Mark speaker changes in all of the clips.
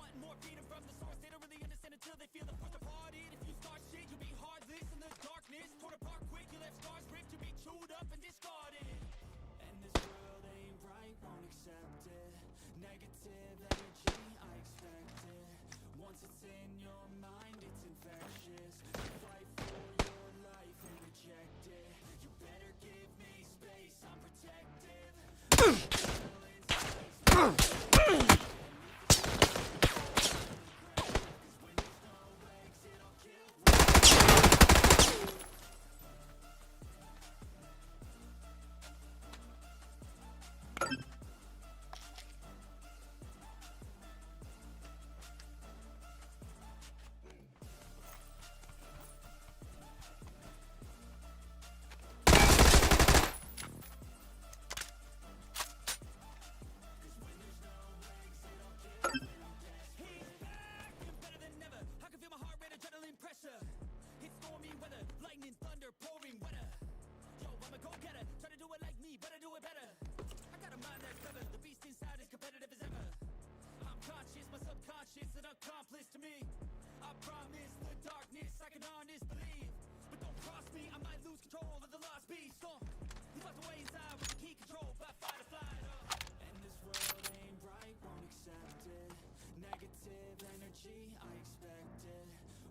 Speaker 1: want more freedom from the source. They don't really understand until they feel the force departed. If you start shit, you'll be heartless in the darkness. Torn apart quick, you left scars ripped to be chewed up and discarded. And this world ain't right, won't accept it. Negative energy, I expect it. Once it's in your mind, it's infectious. Fight for your life and reject it. You better give me space, I'm protective. It's stormy weather, lightning, thunder, pouring weather. Yo, I'm a go-getter, try to do it like me, but I do it better. I got a mind that's clever, the beast inside is competitive as ever. I'm conscious, my subconscious, an accomplice to me. I promise the darkness, I can honest believe. But don't cross me, I might lose control of the lost beast. He's locked away inside with the key control by fight or flight. And this world ain't right, won't accept it. Negative energy, I expect it.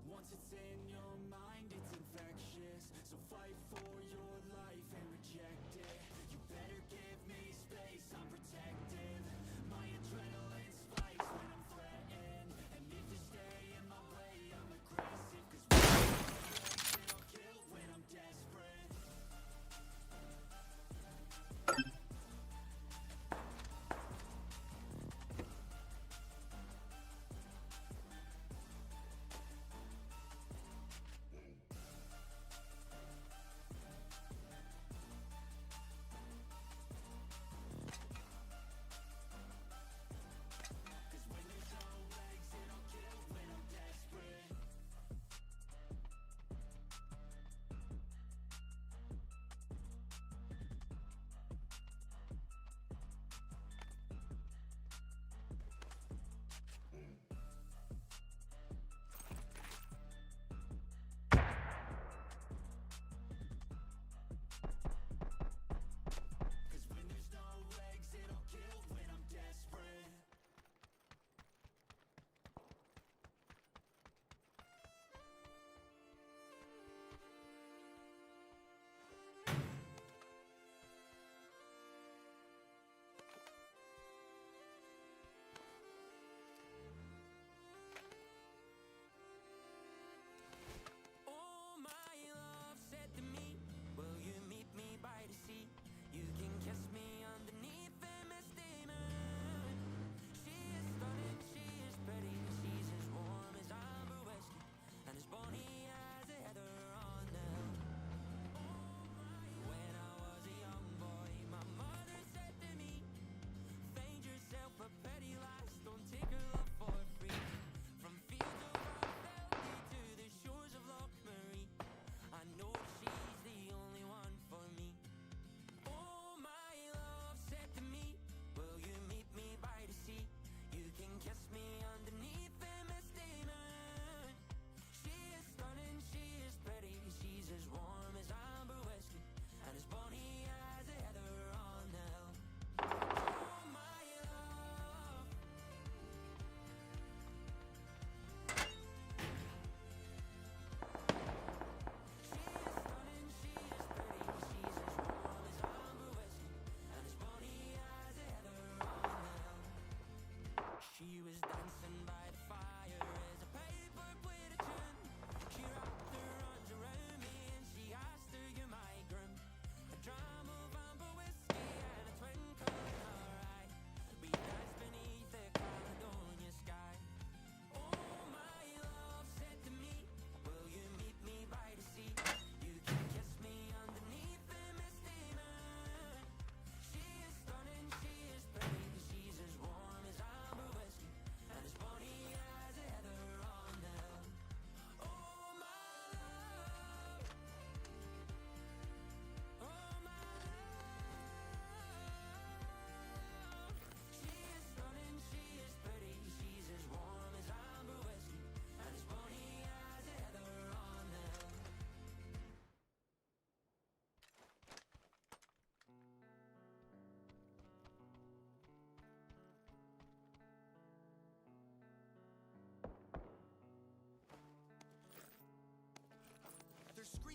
Speaker 1: Once it's in your mind, it's infectious. So fight for your life and reject it. You better give me space, I'm protective. My adrenaline spikes when I'm threatened. And if you stay in my way, I'm aggressive. Cause when I'll kill when I'm desperate.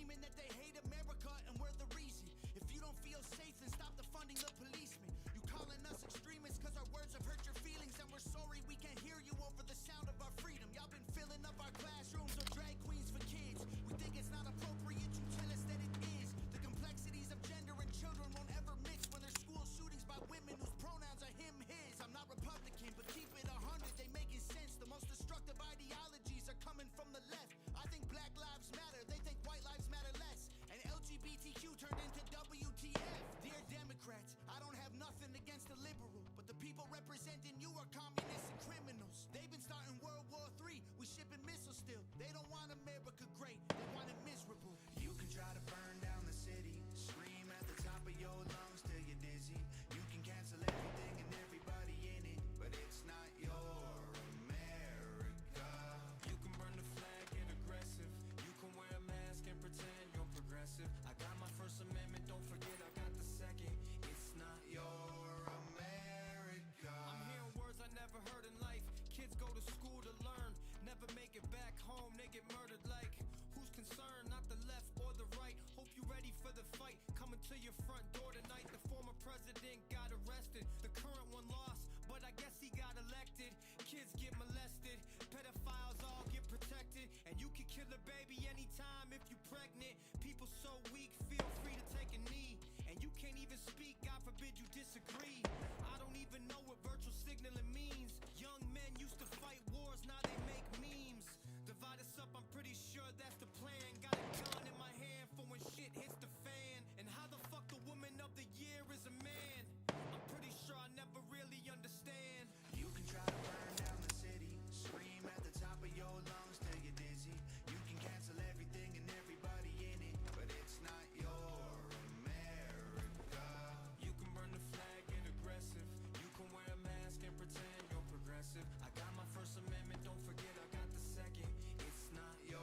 Speaker 1: screaming that they hate America and we're the reason. If you don't feel safe, then stop defunding the policemen. You calling us extremists cause our words have hurt your feelings, and we're sorry we can't hear you over the sound of our freedom. Y'all been filling up our classrooms with drag queens for kids. We think it's not appropriate, you tell us that it is. The complexities of gender and children won't ever mix when there's school shootings by women whose pronouns are him, his. I'm not Republican, but keep it 100, they making sense. The most destructive ideologies are coming from the left. I think Black Lives Matter, they think white lives matter less. And LGBTQ turned into WTF. Dear Democrats, I don't have nothing against the liberal, but the people representing you are communists and criminals. They've been starting World War III, we shipping missiles still. They don't want America great, they want it miserable. You can try to burn down the city, scream at the top of your lungs till you're dizzy. You can cancel everything and everybody in it, but it's not your America. You can burn the flag, get aggressive. You can wear a mask and pretend you're progressive. I got my First Amendment, don't forget I got the second. It's not your America. I'm hearing words I never heard in life. Kids go to school to learn, never make it back home, they get murdered like. Who's concerned? Not the left or the right. Hope you ready for the fight. Coming to your front door tonight. The former president got arrested. The current one lost, but I guess he got elected. Kids get molested, pedophiles all get protected, and you can kill a baby anytime if you pregnant. People so weak, feel free to take a knee. And you can't even speak, God forbid you disagree. I don't even know what virtual signaling means. Young men used to fight wars, now they make memes. Divide us up, I'm pretty sure that's the plan. Got a gun in my hand for when shit hits the fan. And how the fuck the woman of the year is a man? I'm pretty sure I never really understand. You can try to burn down the city, scream at the top of your lungs till you're dizzy. You can cancel everything and everybody in it, but it's not your America. You can burn the flag, get aggressive. You can wear a mask and pretend you're progressive. I got my First Amendment, don't forget I got the second. It's not your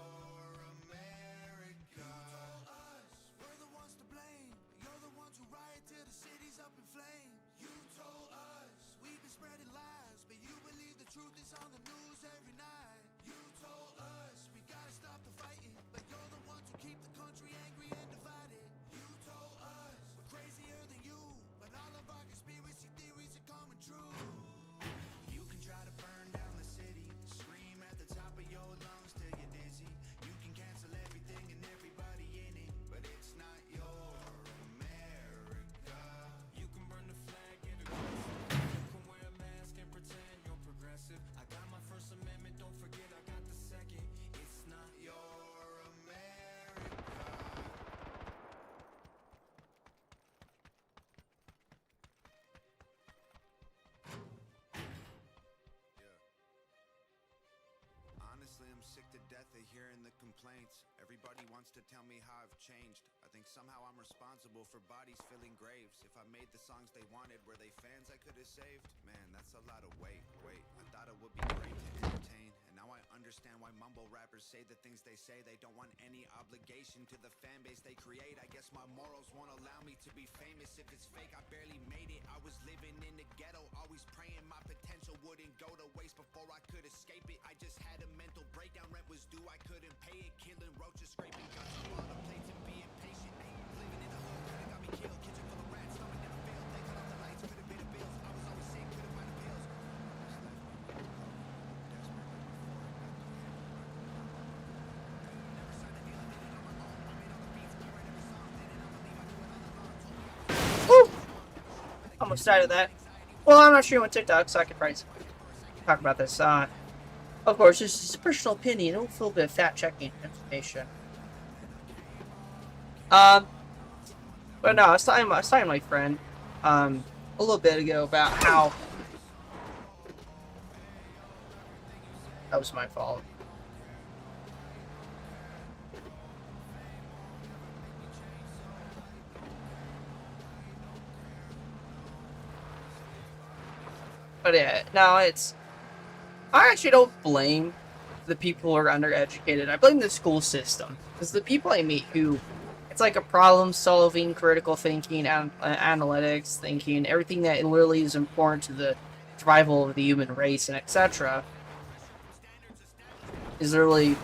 Speaker 1: America. You told us we're the ones to blame. You're the ones who riot till the city's up in flames. You told us we've been spreading lies, but you believe the truth is on the news every night. You told us we gotta stop the fighting, but you're the ones who keep the country angry and divided. You told us we're crazier than you, but all of our conspiracy theories are coming true. You can try to burn down the city, scream at the top of your lungs till you're dizzy. You can cancel everything and everybody in it, but it's not your America. You can burn the flag, get aggressive. You can wear a mask and pretend you're progressive. I got my First Amendment, don't forget I got the second. It's not your America. Honestly, I'm sick to death of hearing the complaints. Everybody wants to tell me how I've changed. I think somehow I'm responsible for bodies filling graves. If I made the songs they wanted, were they fans I could have saved? Man, that's a lot of weight. I thought it would be great to entertain, and now I understand why mumble rappers say the things they say. They don't want any obligation to the fan base they create. I guess my morals won't allow me to be famous. If it's fake, I barely made it. I was living in the ghetto, always praying my potential wouldn't go to waste before I could escape it. I just had a mental breakdown, rent was due, I couldn't pay it. Killing roaches, scraping guts on all the plates and being patient. Living in the hood, could've got me killed. Kitchen full of rats, stomach never failed. They cut off the lights, couldn't pay the bills. I was always sick, couldn't find the pills. Never signed a deal, I did it on my own. I made all the beats, I write every song. They did not believe I knew it all along. Told me I
Speaker 2: Almost died of that. Well, I'm not streaming on TikTok, so I can probably talk about this. Of course, this is a personal opinion. Don't feel a bit of fact-checking information. But no, I was talking to my friend, a little bit ago about how that was my fault. But yeah, no, I actually don't blame the people who are undereducated. I blame the school system. Because the people I meet who, it's like a problem-solving, critical thinking, analytics thinking, everything that literally is important to the survival of the human race and etc. is literally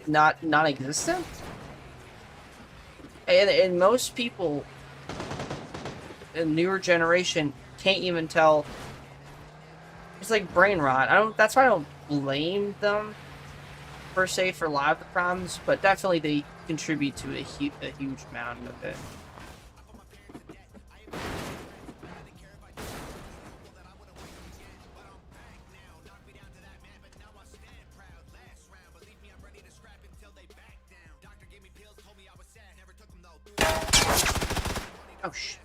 Speaker 2: not non-existent. And most people in the newer generation can't even tell. It's like brain rot. That's why I don't blame them per se for a lot of the problems, but definitely they contribute to a huge amount of it. Oh shit.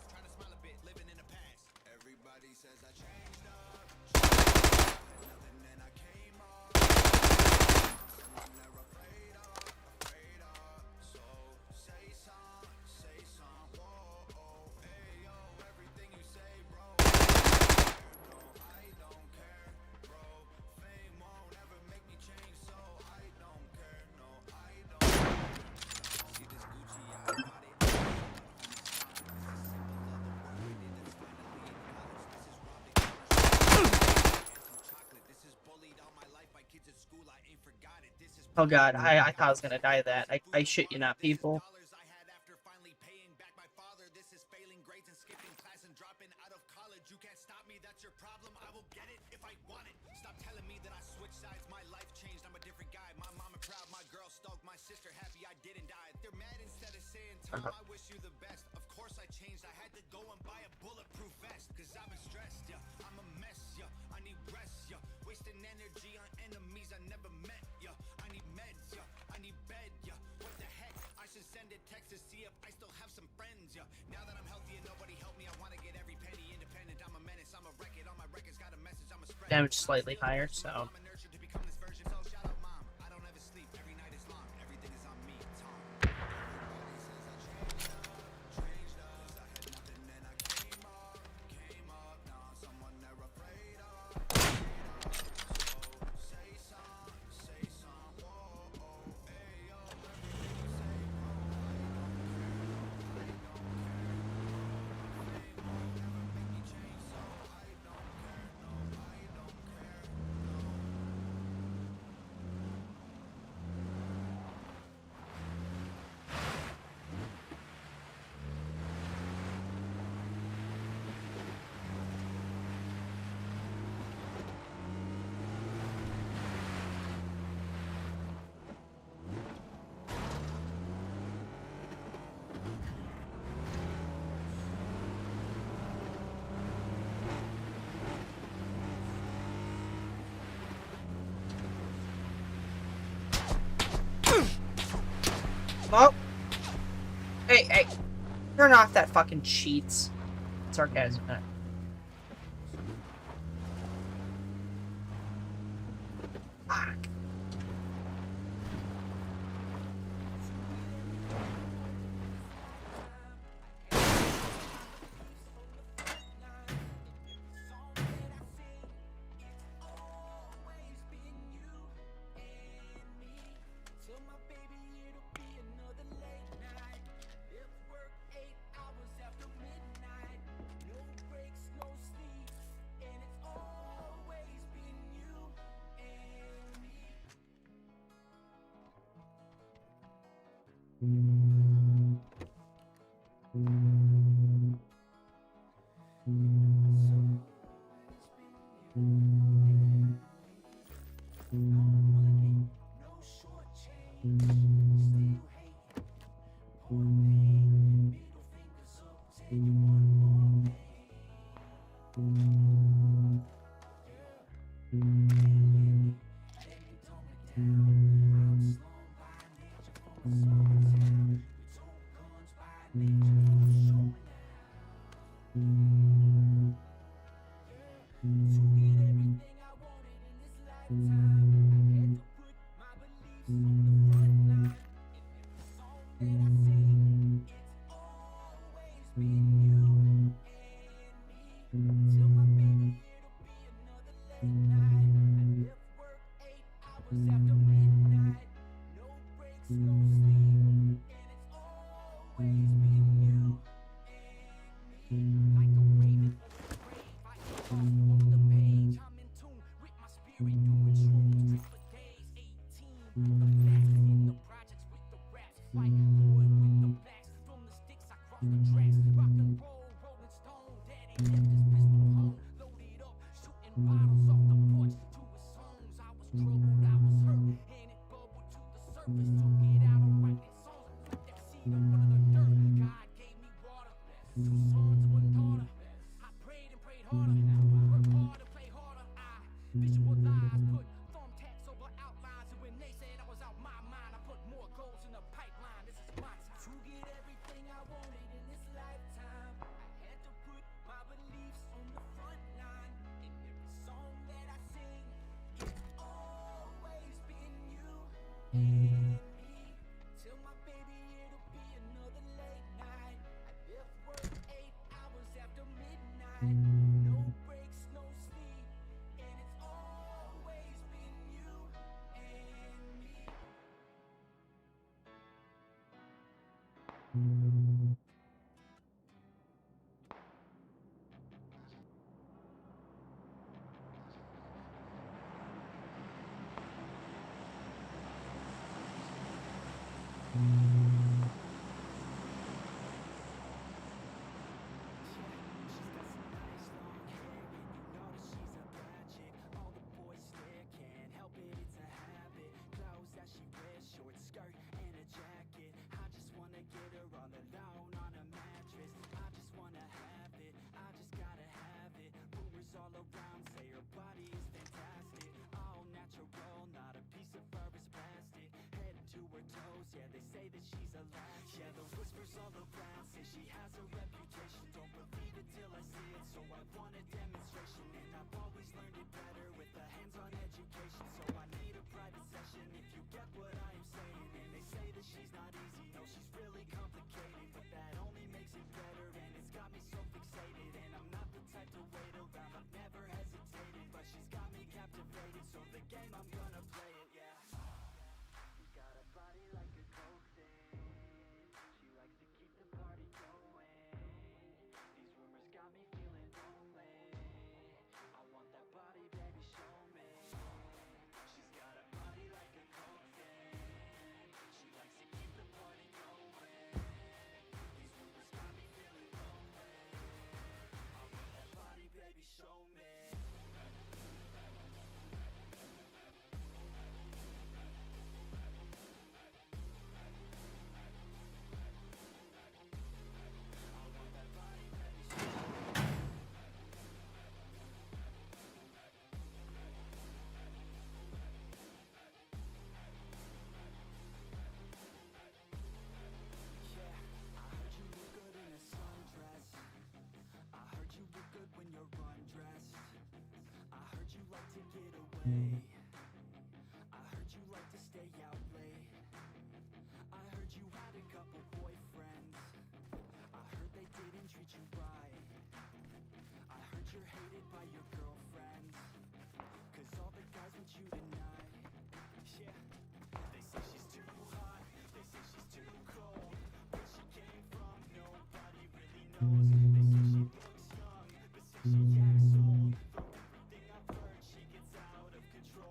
Speaker 2: Oh god, I thought I was gonna die of that. I shit you not, people. Uh-huh. Damage slightly higher, so. Oh! Hey! Turn off that fucking cheats. Sarcasm. Fuck.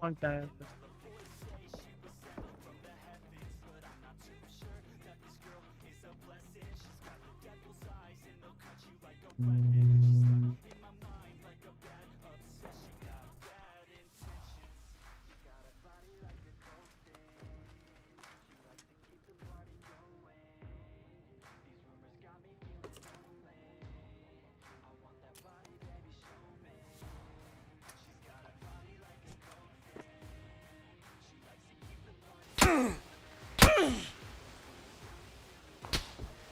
Speaker 2: Okay.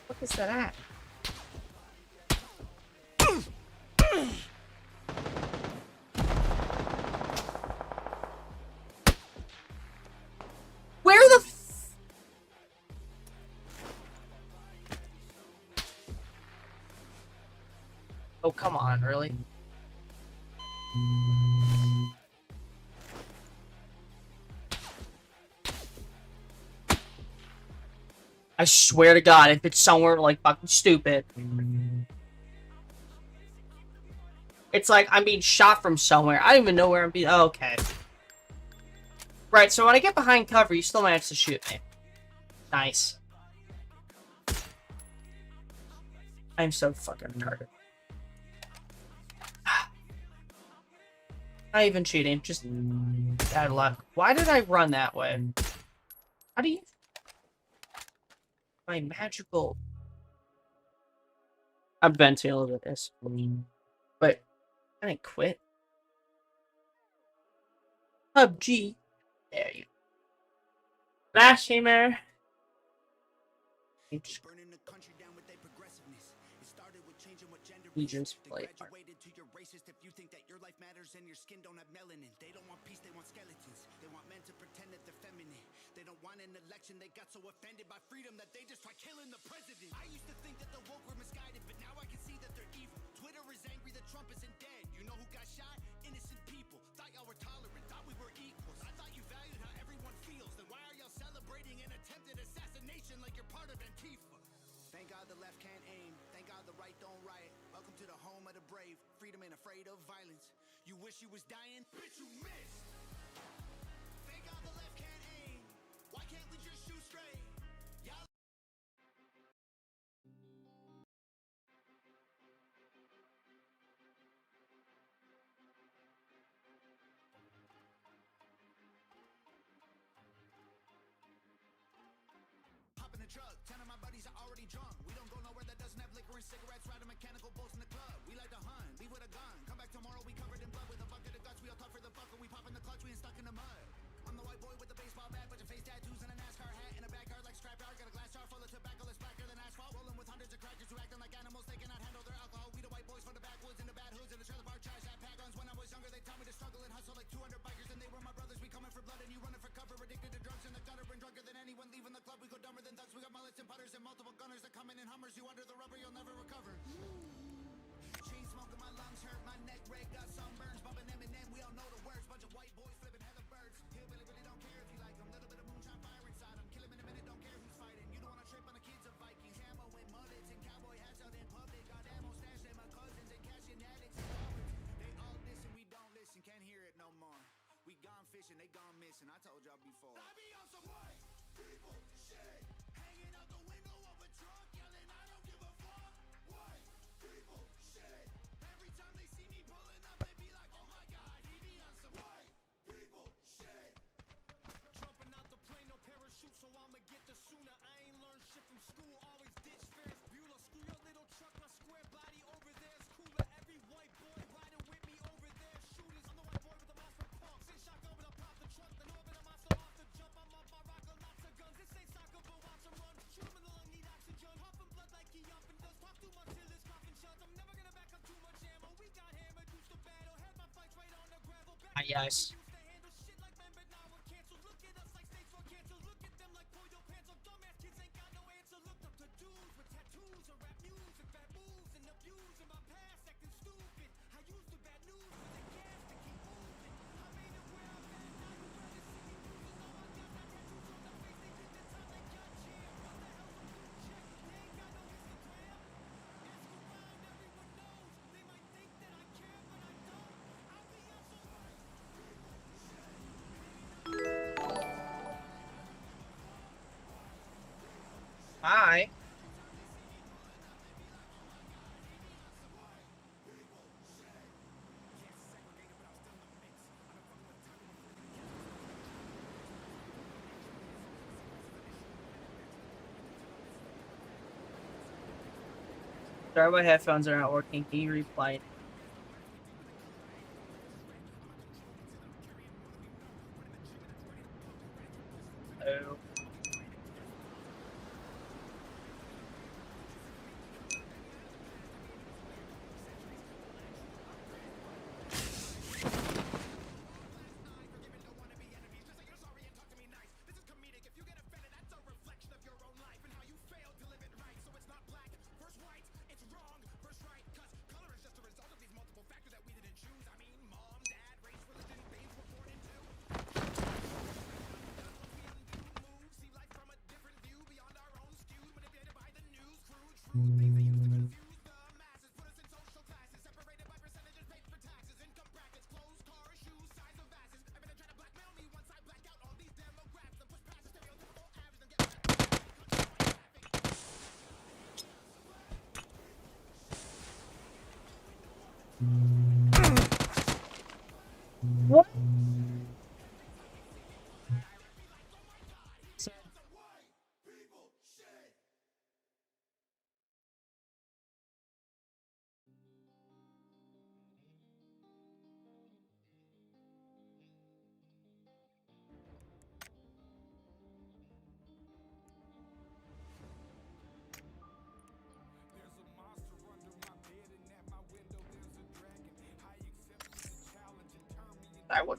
Speaker 2: What is that at? Where the f- Oh, come on, really? I swear to God, if it's somewhere like fucking stupid. It's like I'm being shot from somewhere. I don't even know where I'm being. Oh, okay. Right, so when I get behind cover, you still manage to shoot me. Nice. I'm so fucking retarded. Not even cheating, just bad luck. Why did I run that way? How do you... My magical... I'm venting a little bit this. But I didn't quit. PUBG. There you go. Blasphemer.
Speaker 1: Burning the country down with their progressiveness. It started with changing what gender
Speaker 2: We
Speaker 1: is.
Speaker 2: just
Speaker 1: They
Speaker 2: play
Speaker 1: graduated to your racist if you think that your life matters and your skin don't have melanin. They don't want peace, they want skeletons. They want men to pretend that they're feminine. They don't want an election, they got so offended by freedom that they just try killing the president. I used to think that the woke were misguided, but now I can see that they're evil. Twitter is angry that Trump isn't dead. You know who got shot? Innocent people. Thought y'all were tolerant, thought we were equals. I thought you valued how everyone feels. Then why are y'all celebrating an attempted assassination like you're part of Antifa? Thank God the left can't aim. Thank God the right don't riot. Welcome to the home of the brave. Freedom ain't afraid of violence. You wish you was dying? Bitch, you missed. Thank God the left can't aim. Why can't we just shoot straight? Y'all hop in the truck. 10 of my buddies are already drunk. We don't go nowhere that doesn't have liquor and cigarettes. Riding mechanical bolts in the club. We like to hunt, leave with a gun. Come back tomorrow, we covered in blood with a bucket of guts. We all talk for the fucker. We pop in the clutch, we ain't stuck in the mud. I'm the white boy with the baseball bat, bunch of face tattoos and a NASCAR hat in a backyard like scrapyard. Got a glass jar full of tobacco that's blacker than asphalt. Rolling with hundreds of crackers who acting like animals. They cannot handle their alcohol. We the white boys from the backwoods in the bad hoods in the trailer park trash that pack guns. When I was younger, they taught me to struggle and hustle like 200 bikers, and they were my brothers. We coming for blood and you running for cover. Addicted to drugs in the gutter and drunker than anyone. Leaving the club, we go dumber than thugs. We got mullets and putters and multiple gunners that come in Hummers. You under the rubber, you'll never recover. Chain smoke in my lungs hurt, my neck red, got sunburns. Bumping Eminem, we all know the words. Bunch of white boys flipping hella birds. Hillbilly really don't care if you like them. Little bit of moonshine fire inside them. Kill him in a minute, don't care who's fighting. You don't wanna trip on the kids of Vikings. Camo with mullets and cowboy hats out in public. Got ammo stashed in my cousins and cashing addicts and cowards. They all listen, we don't listen, can't hear it no more. We gone fishing, they gone missing. I told y'all before. I be on some white people shit. Hanging out the window of a truck, yelling, I don't give a fuck. White people shit. Every time they see me pulling up, they be like, oh my god, he be on some white people shit. Jumping out the plane, no parachute, so I'ma get the sooner. I ain't learned shit from school, always ditch Ferris Bueller. Screw your little truck, my square body over there's cooler. Every white boy riding with me over there, shooters. I'm the white boy with the mouse for punks. Ain't shotgun, but I pop the trunk. Then orbit a monster off the jump. I'm up, I rock a lots of guns. This ain't soccer, but watch 'em run. Shoot 'em in the lung, need oxygen. Huffing blood like he upping does. Talk too much till his coffin shuts. I'm never gonna back up too much ammo. We got hammered, used to battle. Had my fights right on the gravel. Back
Speaker 2: Ah, yes.
Speaker 1: used to handle shit like men, but now we're canceled. Look at us like states for cancer. Look at them like polio pants. So dumbass kids ain't got no answer. Looked up to dudes with tattoos and rap music, bad moves and abuse in my past, acting stupid. I used the bad news for the gas to keep moving. I made it where I'm at, now you rather see me losing. All my guys got tattoos on their face, they did the time they got jammed. What the hell's a blue check? They ain't got no Instagram. Ask around, everyone knows. They might think that I care, but I don't. I'll be on some white
Speaker 2: Hi. Sorry, my headphones are not working. Can you reply? Oh.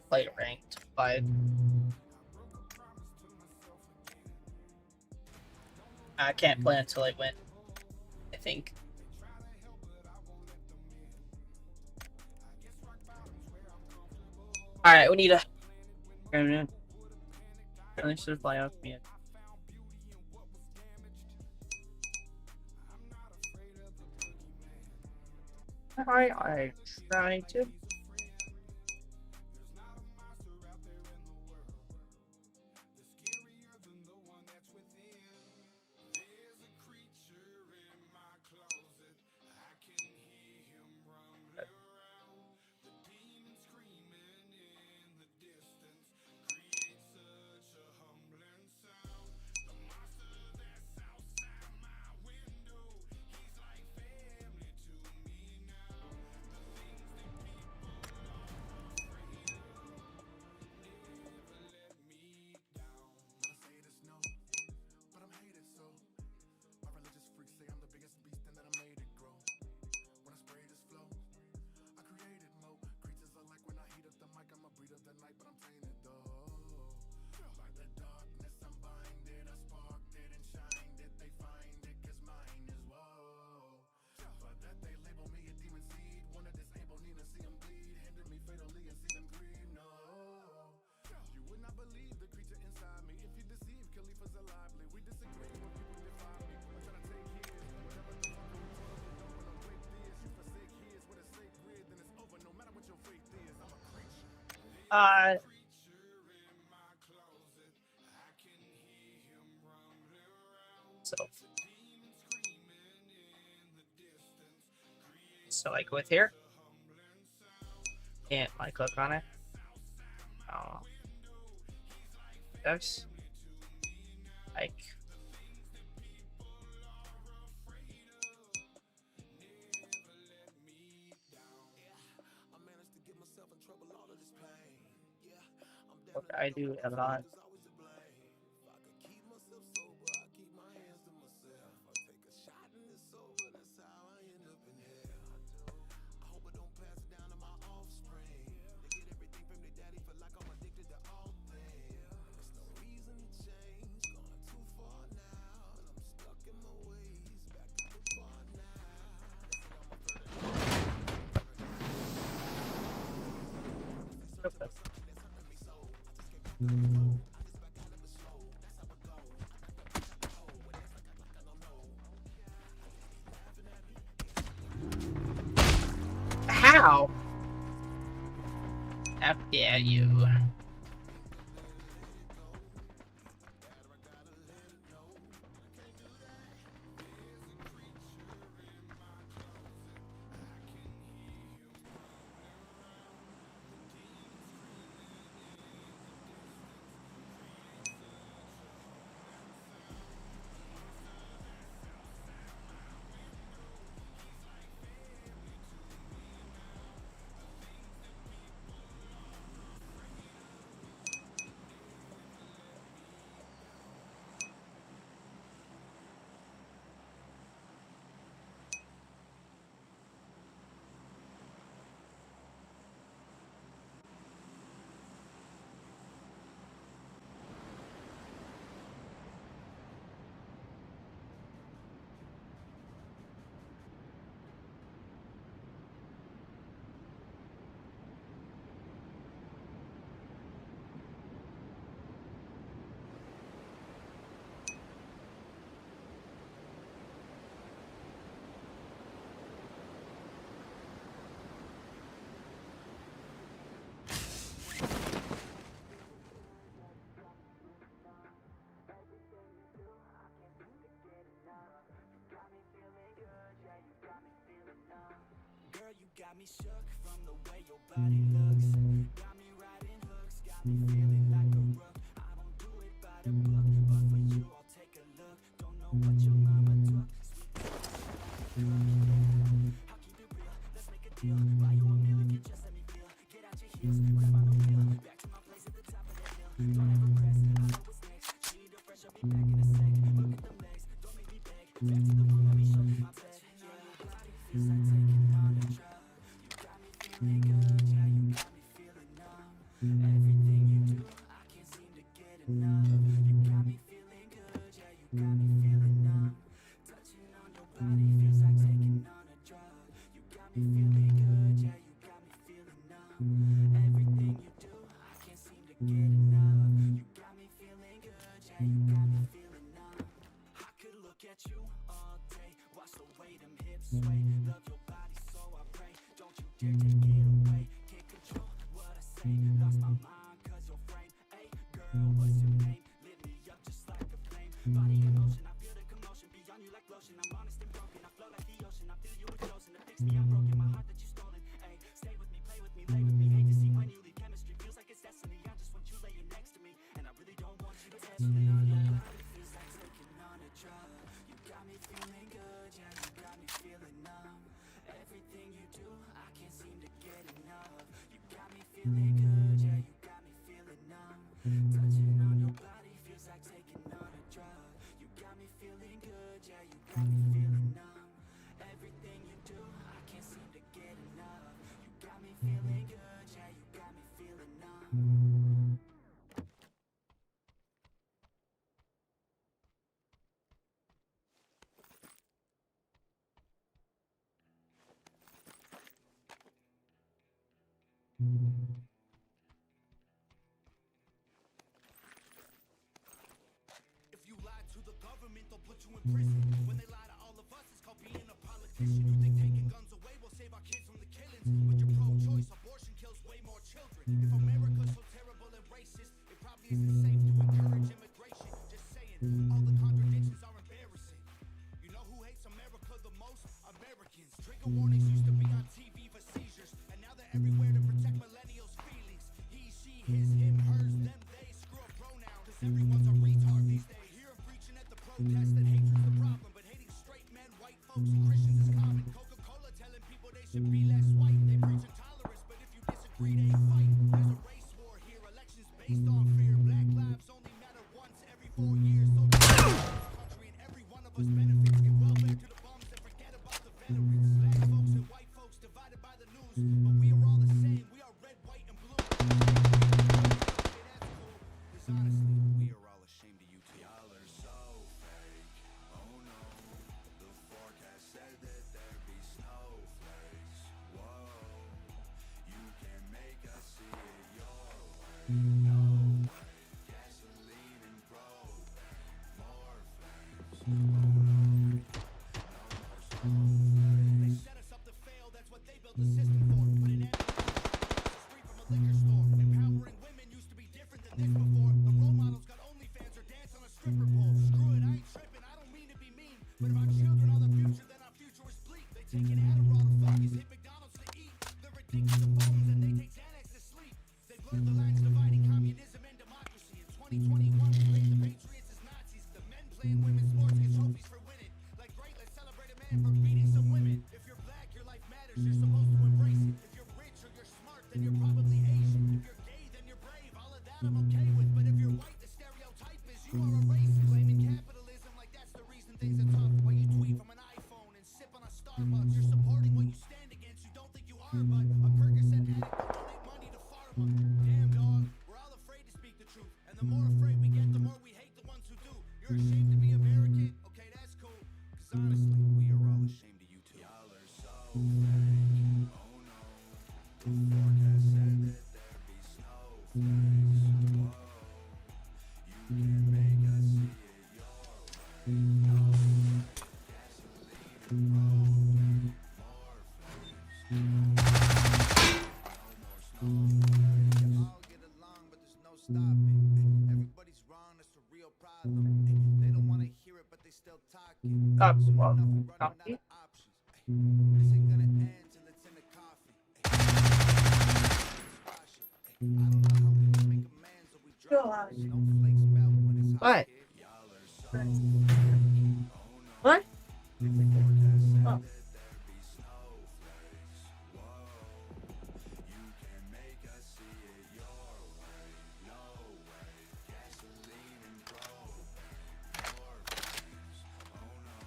Speaker 2: play ranked, but I can't play until I win, I think. Alright, we need a... I should fly out me. Alright, I try to. So I go with here. Can't I click on it? Oh. Yes. Like. What I do a lot. How? How dare you?
Speaker 1: Got me shook from the way your body looks. Got me riding hooks, got me feeling like a rook. I don't do it by the book, but for you I'll take a look. Don't know what your mama took. I'll keep it real, let's make a deal. Buy you a meal if you just let me feel. Get out your heels, grab on the wheel. Back to my place at the top of the hill. Don't ever press, I know what's next. She need a fresh, I'll be back in a sec. Look at them legs, don't make me beg. Back to the room, let me show you my touch. Yeah, your body feels like taking on a drug. You got me feeling good, yeah, you got me feeling numb. sway. Love your body, so I pray. Don't you dare take it away. Can't control what I say. Lost my mind, cause your frame. Hey, girl, what's your name? Lit me up just like a flame. Body in motion, I feel the commotion. Beyond you like lotion. I'm honest and broken. I flow like the ocean. I feel you were chosen to fix me. I'm broken. My heart that you stolen. Hey, stay with me, play with me, lay with me. Hate to see when you leave. Chemistry feels like it's destiny. I just want you laying next to me, and I really don't want you to test me. On your body feels like taking on a drug. You got me feeling good, yeah, you got me feeling numb. Everything you do, I can't seem to get enough. You got me feeling good, yeah, you got me feeling numb. Touching on your body feels like taking on a drug. You got me feeling good, yeah, you got me feeling numb. Everything you do, I can't seem to get enough. You got me feeling good, yeah, you got me feeling numb. If you lie to the government, they'll put you in prison. When they lie to all of us, it's called being a politician. You think taking guns away will save our kids from the killings? But you're pro-choice, abortion kills way more children. If America's so terrible and racist, it probably isn't safe to encourage immigration. Just saying, all the contradictions are embarrassing. You know who hates America the most? Americans. Trigger warnings used to be on TV for seizures, and now they're everywhere to protect millennials' feelings. He, she, his, him, hers, them, they. Screw a pronoun, cause everyone's a retard these days. I hear 'em preaching at the protest that hatred's the problem, but hating straight men, white folks, and Christians is common. Coca-Cola telling people they should be less white. They preach intolerance, but if you disagree, they fight. There's a race war here, elections based on fear. Black lives only matter once every 4 years. So this country and every one of us benefits. Give welfare to the bums and forget about the veterans. Black folks and white folks divided by the news, but we are all the same. We are red, white, and blue. Cause honestly, we are all ashamed of you too. Y'all are so fake. Oh no, the forecast said that there'd be snowflakes. Whoa, you can make us see it your way. No way, gasoline and propane, more flames. Oh no, no more snowflakes. They set us up to fail, that's what they built the system for. Put an end to free from a liquor store. Empowering women used to be different than this before. The role models got OnlyFans or dance on a stripper pole. Screw it, I ain't tripping, I don't mean to be mean, but if our children are the future, then our future is bleak. They take an Adderall to focus, hit McDonald's to eat. They're addicted to phones and they take Xanax to sleep. They blurred the lines dividing communism and democracy. In 2021, we paid the patriots as Nazis. The men playing women's sports get trophies for winning. Like, great, let's celebrate a man for beating some women. If you're black, your life matters, you're supposed to embrace it. If you're rich or you're smart, then you're probably Asian. If you're gay, then you're brave. All of that I'm okay with. But if you're white, the stereotype is you are a racist. Claiming capitalism like that's the reason things are tough. While you tweet from an iPhone and sip on a Starbucks, you're supporting what you stand against. You don't think you are, but a Percocet addict will donate money to pharma. Damn, dog, we're all afraid to speak the truth. And the more afraid we get, the more we hate the ones who do. You're ashamed to be American? Okay, that's cool. Cause honestly, we are all ashamed of you too. Y'all are so fake. Oh no, the forecast said that there'd be snowflakes. Whoa, you can make us see it your way. No way, gasoline and propane, more flames. No more snowflakes. You all get along, but there's no stopping. Everybody's wrong, that's the real problem. They don't wanna hear it, but they still talking.
Speaker 2: Well,
Speaker 1: Soon enough, we're running out
Speaker 2: copy.
Speaker 1: of options. This ain't gonna end till it's in the coffin. Squash it. I don't know how we can make amends or we drop. Snowflakes melt when it's hot.
Speaker 2: What?
Speaker 1: Y'all are so fake. Oh no.
Speaker 2: What?
Speaker 1: The forecast said
Speaker 2: Oh.
Speaker 1: that there'd be snowflakes. Whoa, you can make us see it your way. No way, gasoline and propane, more flames. Oh no,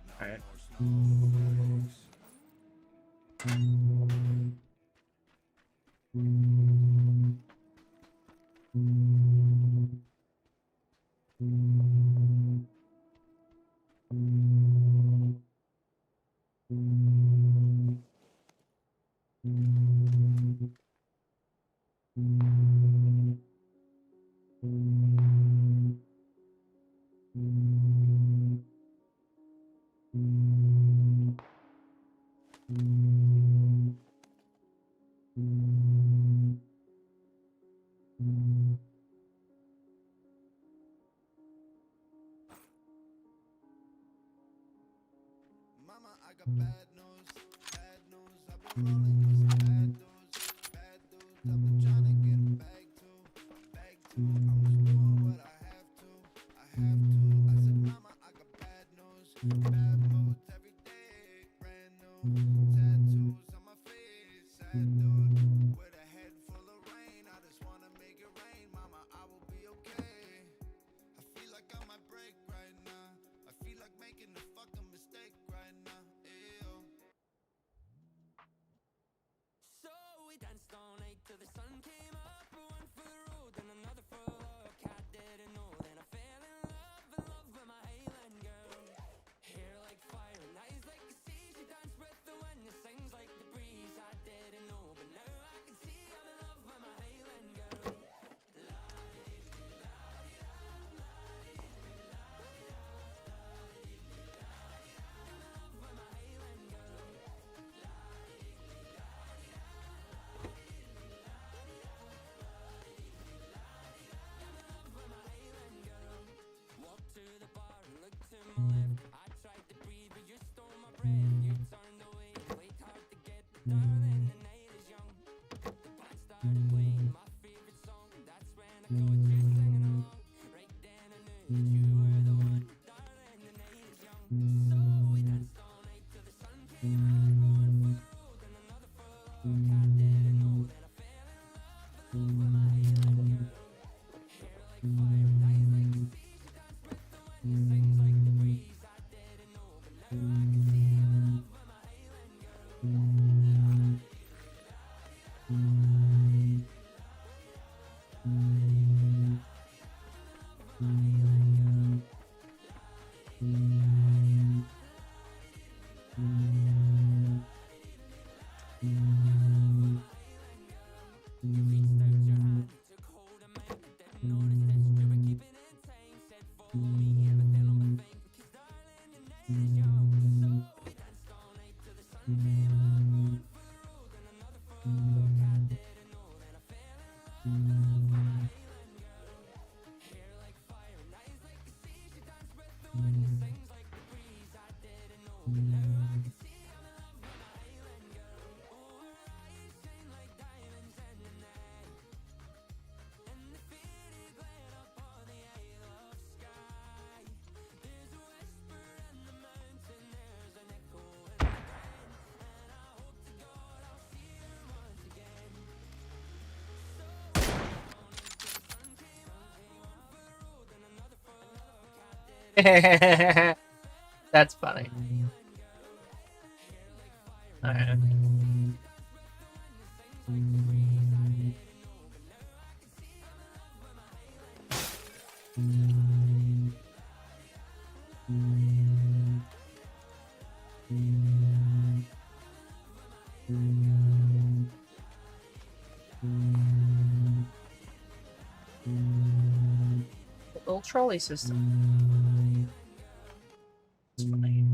Speaker 1: no
Speaker 2: Alright.
Speaker 1: more snowflakes.
Speaker 2: That's funny. Alright. Little trolley system. It's funny.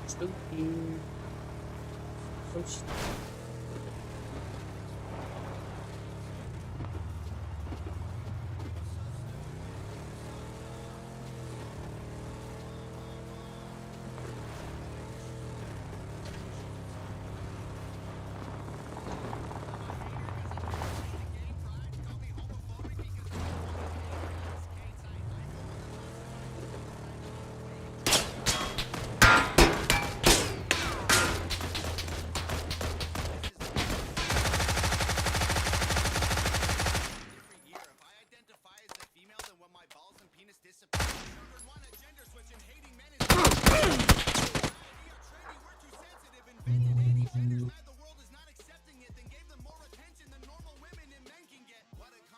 Speaker 2: Spooky. So stupid.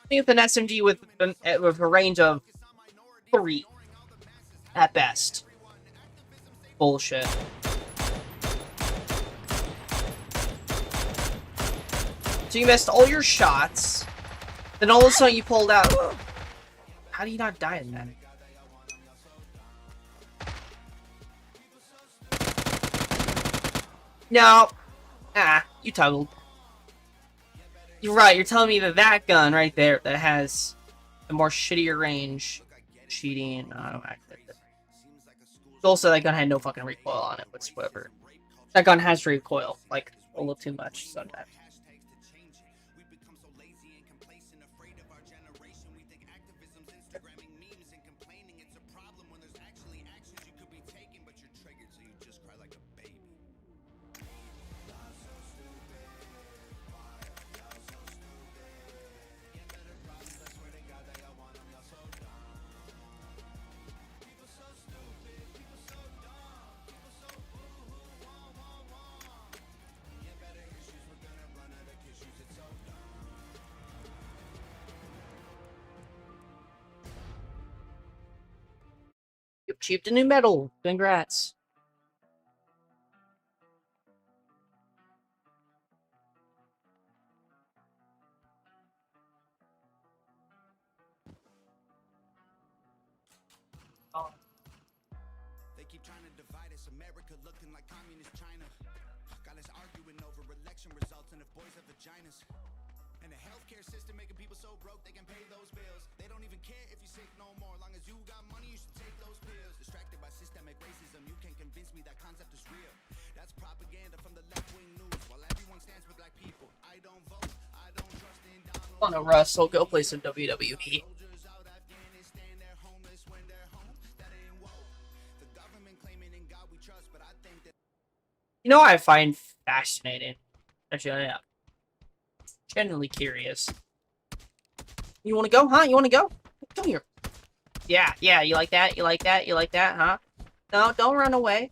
Speaker 2: I think it's an SMG with a range of 3 at best. Bullshit. So you missed all your shots, then all of a sudden you pulled out. How do you not die in that? No. You toggled. You're right, you're telling me that that gun right there that has the more shittier range, cheating, also that gun had no fucking recoil on it whatsoever. That gun has recoil, like, a little too much sometimes. You achieved a new medal. Congrats.
Speaker 1: They keep trying to divide us. America looking like communist China. Got us arguing over election results and if boys have vaginas. And the healthcare system making people so broke they can pay those bills. They don't even care if you're sick no more. Long as you got money, you should take those pills. Distracted by systemic racism, you can't convince me that concept is real. That's propaganda from the left-wing news. While everyone stands with black people, I don't vote. I don't trust in Donald.
Speaker 2: On a Russell, go play some WWE. You know what I find fascinating? Actually, yeah. Genuinely curious. You want to go, huh? You want to go? Come here. Yeah, yeah, you like that? You like that? You like that, huh? No, don't run away.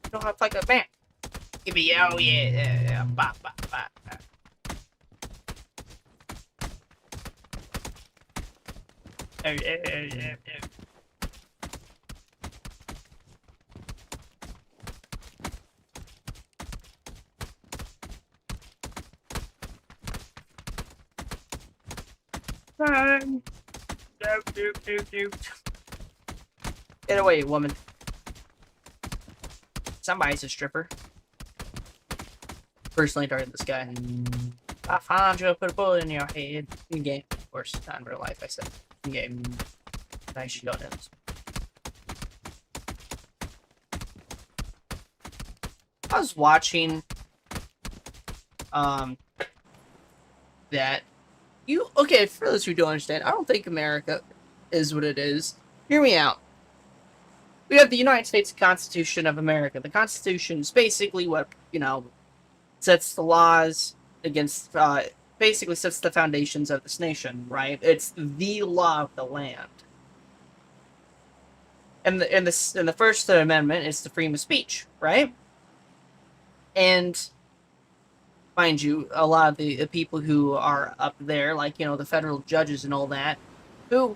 Speaker 2: You don't have to fight a man. Give me, oh yeah. Bop, bop, bop. Get away, woman. Somebody's a stripper. Personally targeted this guy. I found you, put a bullet in your head. In game, of course, not in real life, I said. In game. Nice shotguns. I was watching that okay, for those who don't understand, I don't think America is what it is. Hear me out. We have the United States Constitution of America. The Constitution is basically what, sets the laws against, basically sets the foundations of this nation, right? It's the law of the land. And the First Amendment is the freedom of speech, right? And mind you, a lot of the people who are up there, like, the federal judges and all that, who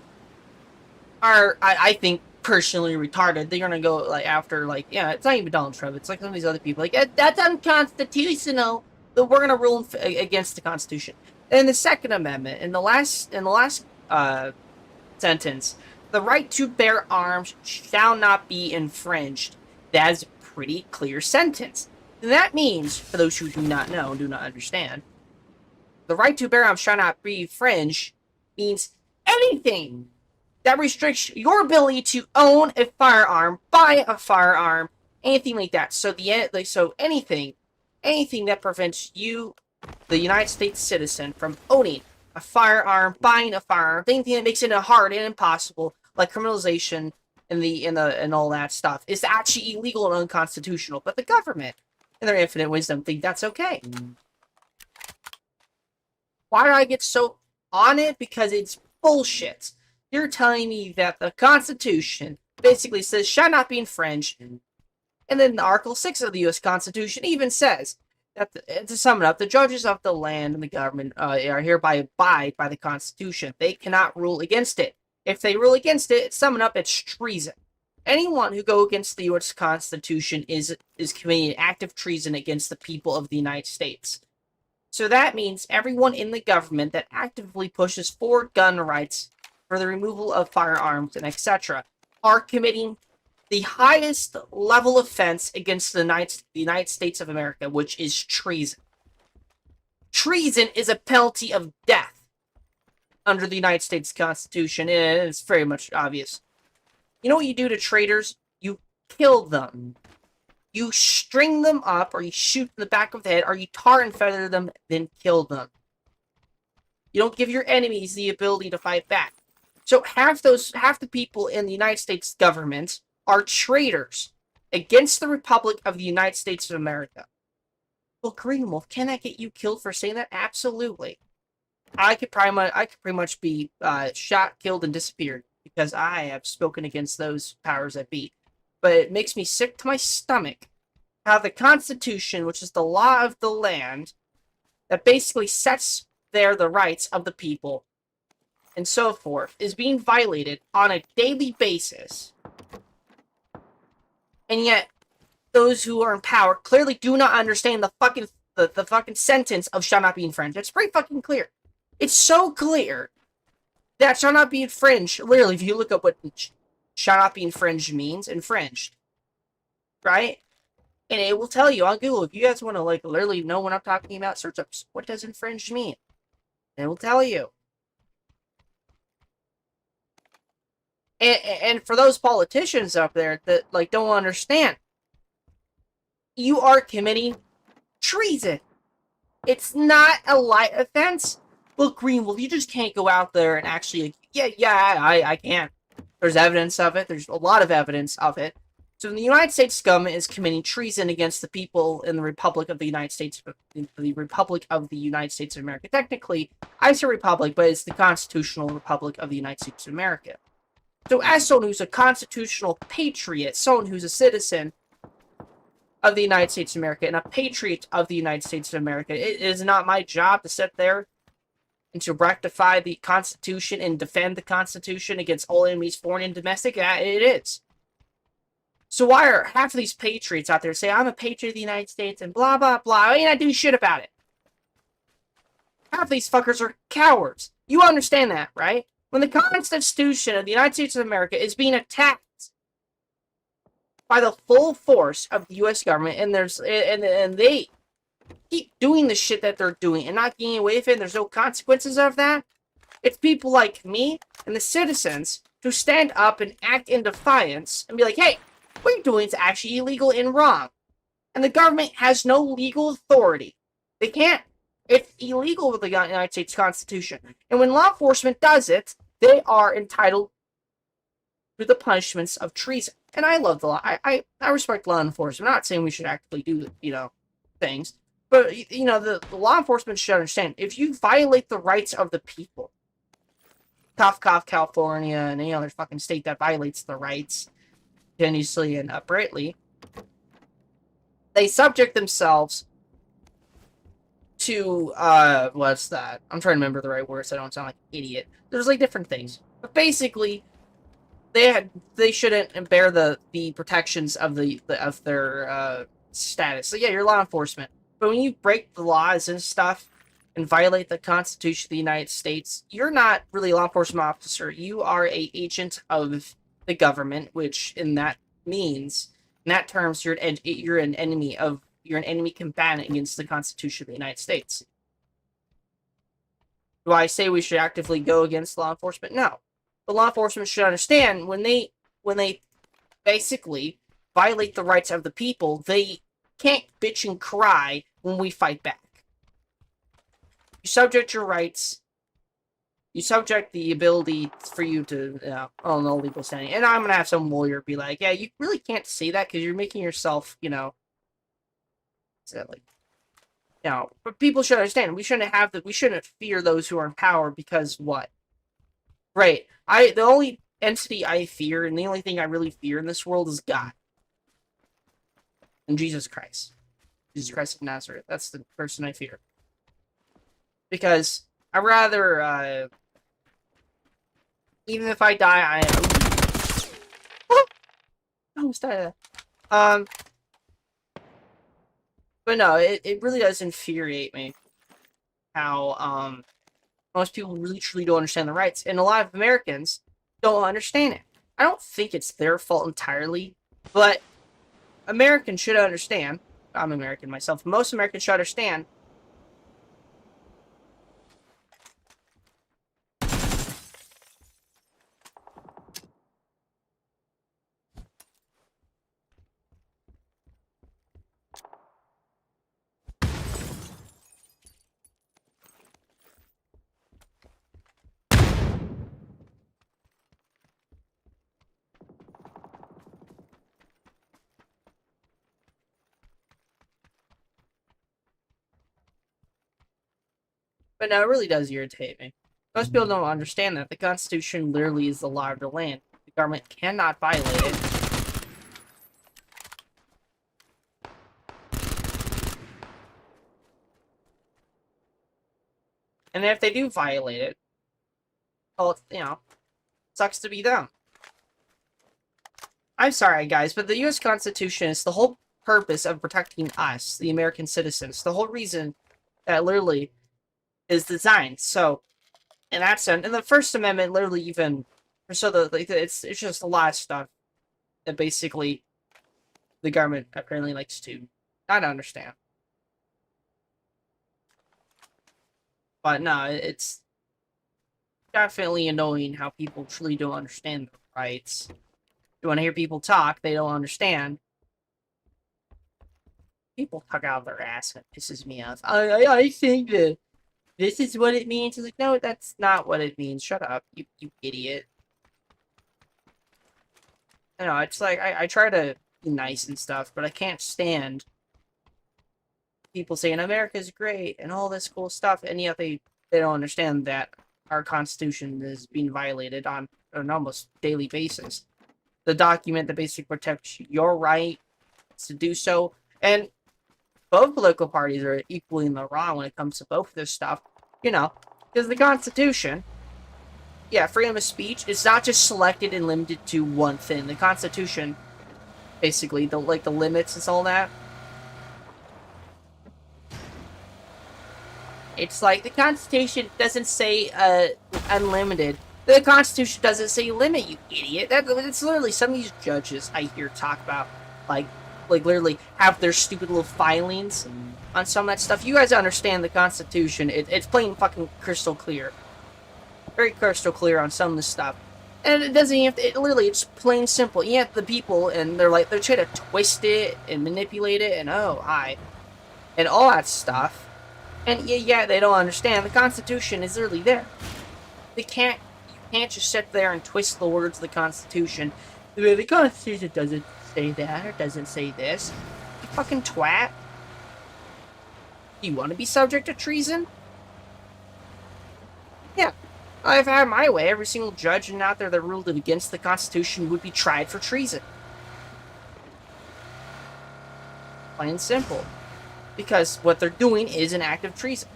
Speaker 2: are, I think, personally retarded. They're gonna go, like, after, like, yeah, it's not even Donald Trump. It's like some of these other people, like, that's unconstitutional. But we're gonna rule against the Constitution. And the Second Amendment, in the last sentence, the right to bear arms shall not be infringed. That is a pretty clear sentence. And that means, for those who do not know and do not understand, the right to bear arms shall not be infringed means anything that restricts your ability to own a firearm, buy a firearm, anything like that. So anything that prevents you, the United States citizen, from owning a firearm, buying a firearm, anything that makes it hard and impossible, like criminalization and all that stuff, is actually illegal and unconstitutional. But the government, in their infinite wisdom, think that's okay. Why do I get so on it? Because it's bullshit. You're telling me that the Constitution basically says shall not be infringed, and then Article 6 of the U.S. Constitution even says that, to sum it up, the judges of the land and the government are hereby abide by the Constitution. They cannot rule against it. If they rule against it, sum it up, it's treason. Anyone who goes against the U.S. Constitution is committing active treason against the people of the United States. So that means everyone in the government that actively pushes for gun rights, for the removal of firearms, and etc., are committing the highest level offense against the United States of America, which is treason. Treason is a penalty of death under the United States Constitution, and it's very much obvious. You know what you do to traitors? You kill them. You string them up, or you shoot in the back of the head, or you tar and feather them, then kill them. You don't give your enemies the ability to fight back. So half the people in the United States government are traitors against the Republic of the United States of America. Well, Green Wolf, can that get you killed for saying that? Absolutely. I could pretty much be shot, killed, and disappeared because I have spoken against those powers that be. But it makes me sick to my stomach how the Constitution, which is the law of the land, that basically sets there the rights of the people and so forth, is being violated on a daily basis. And yet, those who are in power clearly do not understand the fucking sentence of shall not be infringed. It's pretty fucking clear. It's so clear that shall not be infringed. Literally, if you look up what shall not be infringed means, infringed, right? And it will tell you on Google. If you guys want to literally know what I'm talking about, search up what does infringed mean. And it will tell you. And for those politicians up there that don't understand, you are committing treason. It's not a light offense. Look, Greenwolf, you just can't go out there and actually, I can't. There's evidence of it. There's a lot of evidence of it. So the United States government is committing treason against the people in the Republic of the United States, the Republic of the United States of America. Technically, I say republic, but it's the constitutional Republic of the United States of America. So as someone who's a constitutional patriot, someone who's a citizen of the United States of America and a patriot of the United States of America, it is not my job to sit there and to rectify the Constitution and defend the Constitution against all enemies, foreign and domestic. It is. So why are half of these patriots out there say, I'm a patriot of the United States and blah, blah, blah. I ain't not doing shit about it. Half of these fuckers are cowards. You understand that, right? When the Constitution of the United States of America is being attacked by the full force of the U.S. government, and they keep doing the shit that they're doing and not getting away with it, and there's no consequences of that, it's people like me and the citizens who stand up and act in defiance and be like, hey, what you're doing is actually illegal and wrong. And the government has no legal authority. They can't. It's illegal with the United States Constitution. And when law enforcement does it, they are entitled to the punishments of treason. And I love the law. I respect law enforcement. I'm not saying we should actively do, things. But, the law enforcement should understand, if you violate the rights of the people, cough, cough, California, and any other fucking state that violates the rights continuously and uprightly, they subject themselves to, what's that? I'm trying to remember the right words so I don't sound like an idiot. There's, different things. But basically, they shouldn't bear the protections of their status. So yeah, you're law enforcement. But when you break the laws and stuff and violate the Constitution of the United States, you're not really a law enforcement officer. You are a agent of the government, which in that terms, you're an enemy combatant against the Constitution of the United States. Do I say we should actively go against law enforcement? No. But law enforcement should understand when they basically violate the rights of the people, they can't bitch and cry when we fight back. You subject your rights. You subject the ability for you to, no legal standing. And I'm going to have some lawyer be like, yeah, you really can't say that because you're making yourself, silly. But people should understand, we shouldn't fear those who are in power because what? Right. The only entity I fear and the only thing I really fear in this world is God. And Jesus Christ. Jesus Christ of Nazareth. That's the person I fear. Because I'd rather, even if I die, I almost died. But no, it really does infuriate me how, most people really truly don't understand the rights, and a lot of Americans don't understand it. I don't think it's their fault entirely, but Americans should understand. I'm American myself. Most Americans should understand. But no, it really does irritate me. Most people don't understand that the Constitution literally is the law of the land. The government cannot violate it. And if they do violate it, well, sucks to be them. I'm sorry, guys, but the U.S. Constitution is the whole purpose of protecting us, the American citizens. The whole reason that literally is designed. So, in that sense, and the First Amendment literally even, it's just a lot of stuff that basically the government apparently likes to not understand. But no, it's definitely annoying how people truly don't understand the rights. You want to hear people talk, they don't understand. People talk out of their ass and it pisses me off. I think that this is what it means. It's like, no, that's not what it means. Shut up, you idiot. You know, it's like I try to be nice and stuff, but I can't stand people saying America's great and all this cool stuff, and yet they don't understand that our Constitution is being violated on an almost daily basis. The document that basically protects your right to do so, and both political parties are equally in the wrong when it comes to both of this stuff. You know, because the Constitution, yeah, freedom of speech is not just selected and limited to one thing. The Constitution, basically, the limits and all that. It's like the Constitution doesn't say unlimited. The Constitution doesn't say limit, you idiot. It's literally some of these judges I hear talk about, like literally have their stupid little filings on some of that stuff. You guys understand the Constitution? It's plain fucking crystal clear, very crystal clear on some of this stuff, and it doesn't even. Literally, it's plain simple. Yet the people and they're trying to twist it and manipulate it and and all that stuff. And yeah, they don't understand. The Constitution is literally there. You can't just sit there and twist the words of the Constitution. The Constitution doesn't say that or doesn't say this. You fucking twat. Do you want to be subject to treason? Yeah. If I had my way, every single judge out there that ruled it against the Constitution would be tried for treason. Plain and simple. Because what they're doing is an act of treason.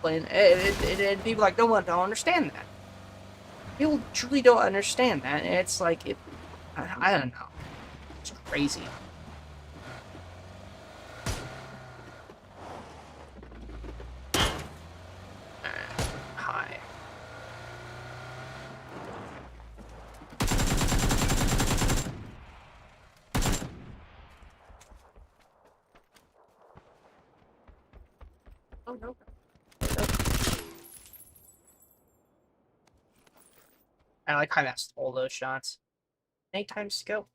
Speaker 2: And people like don't understand that. People truly don't understand that. And it's like I don't know. It's crazy. Hi. Oh no. I like how I missed all those shots. 8 times to go.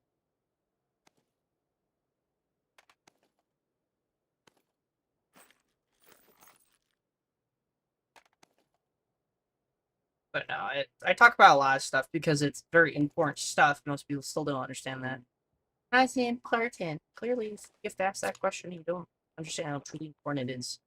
Speaker 2: But no, I talk about a lot of stuff because it's very important stuff. Most people still don't understand that. I see important. Clearly, if you have to ask that question, you don't understand how truly important it is.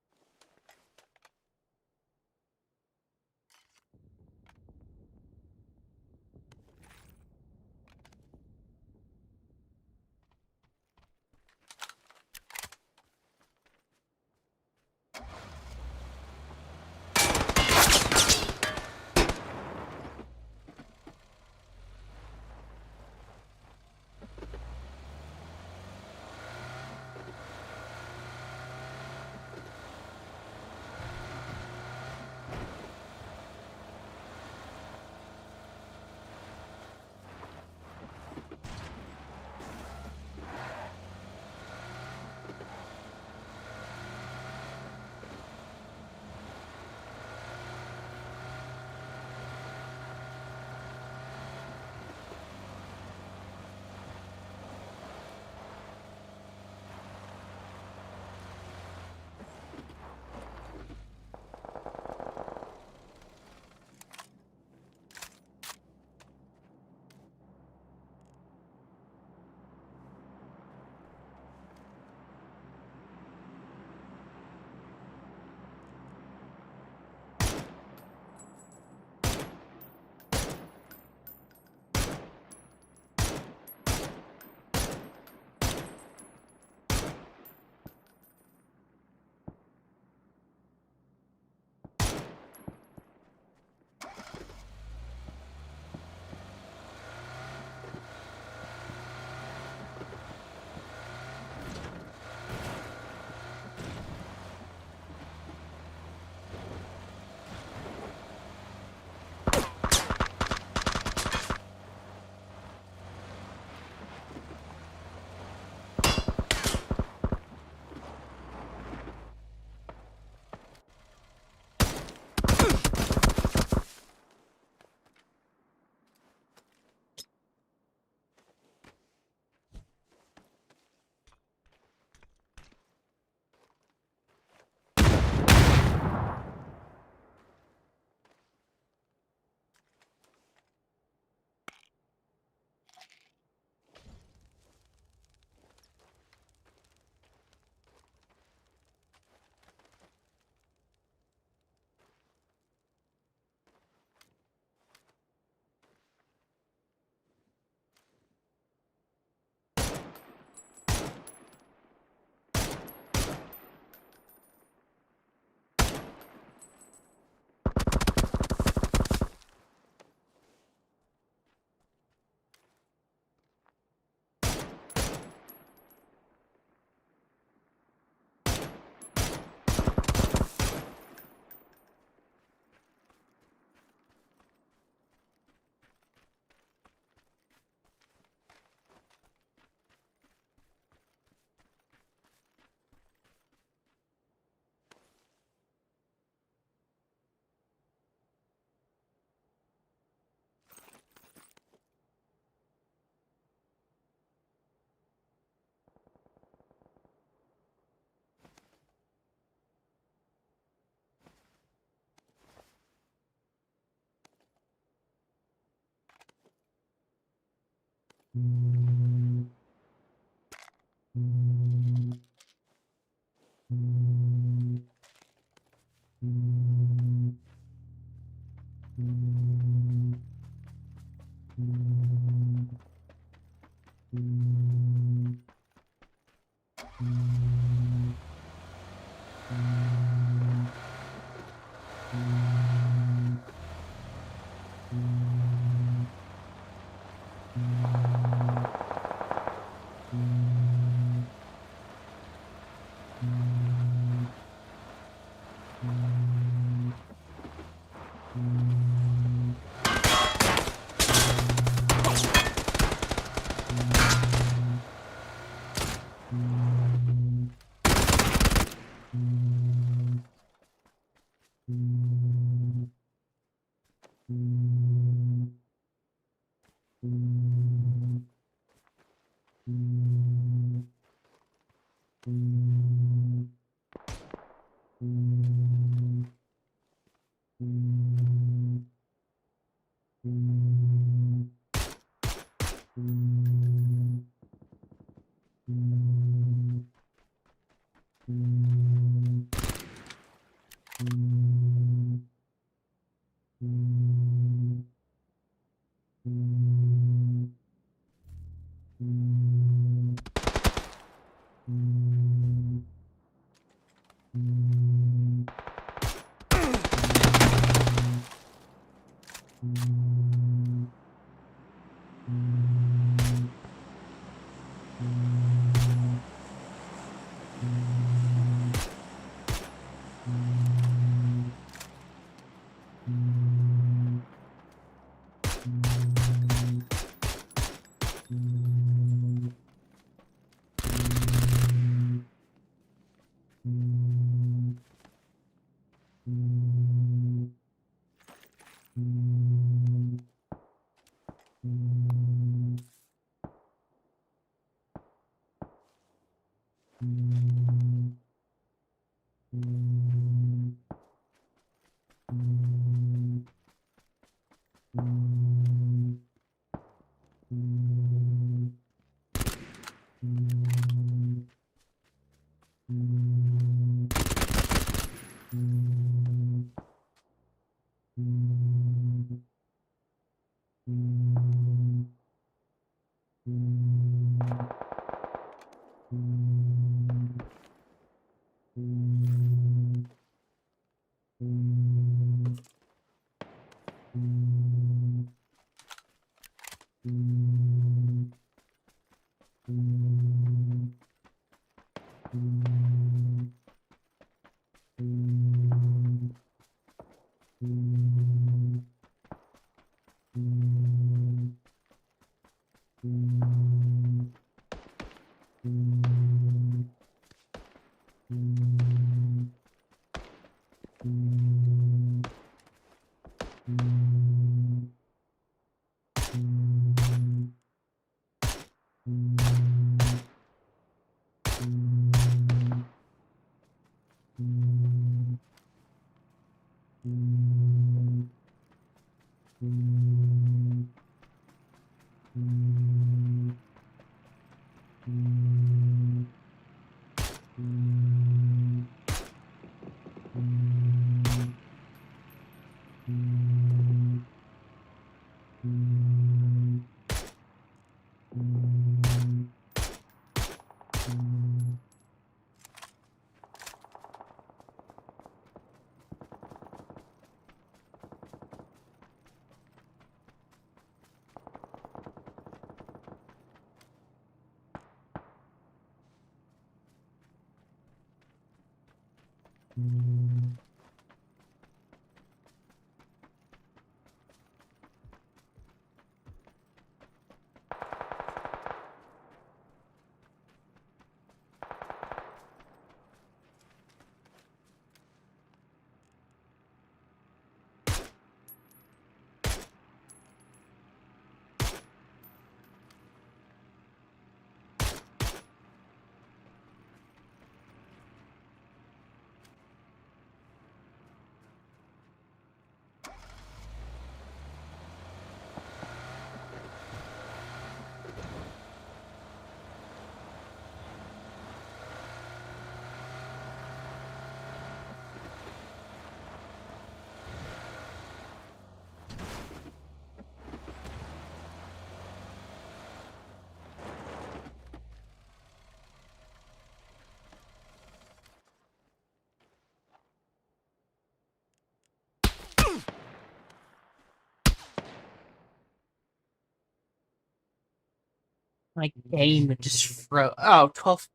Speaker 2: My game just froze. Oh, 12.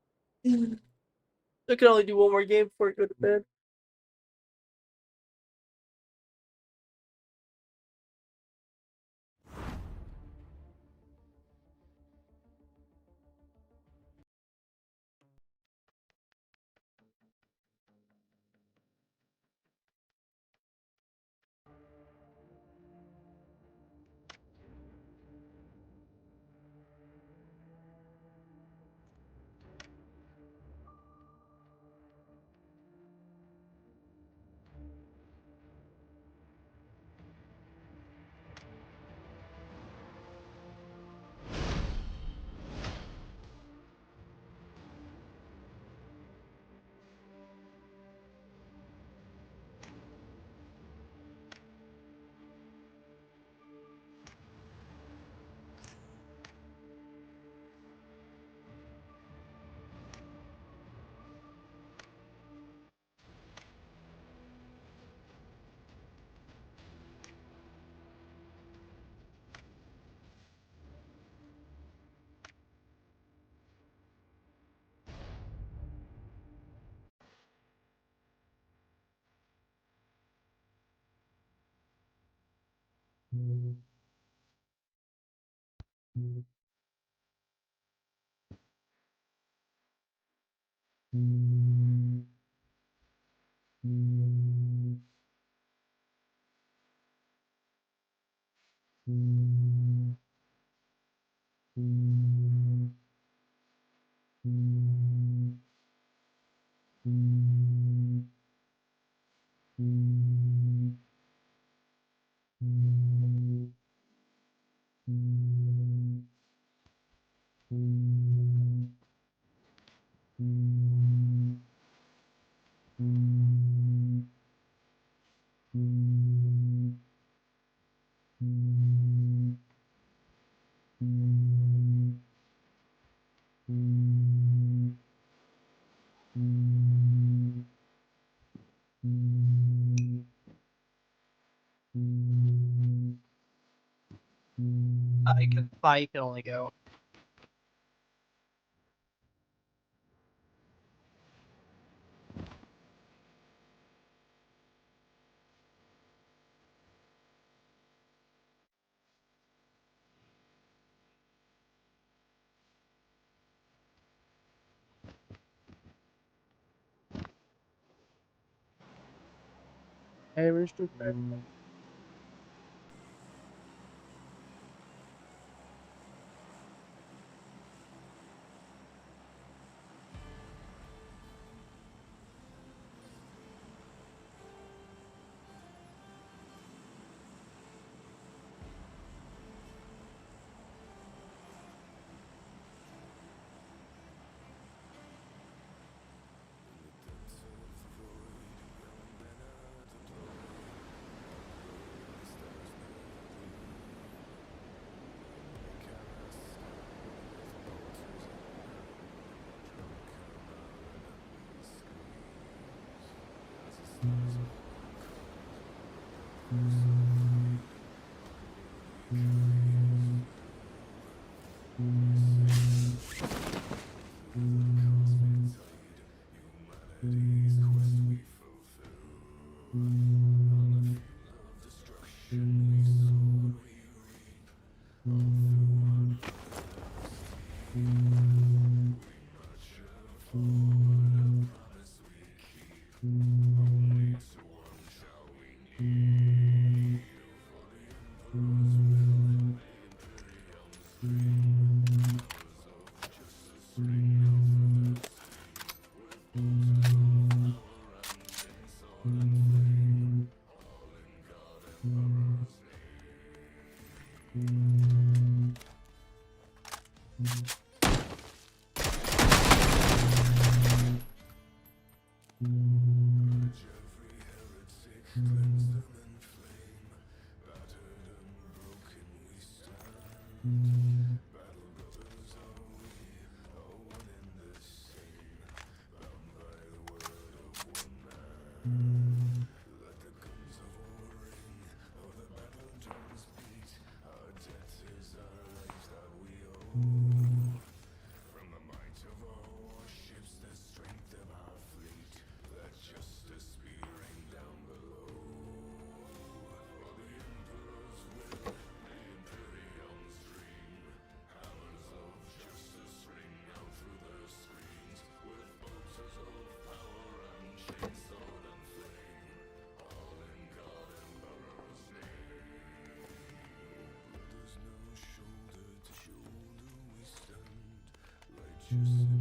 Speaker 2: I can only do one more game before I go to bed. I can only go. Hey, Mr.
Speaker 1: juice.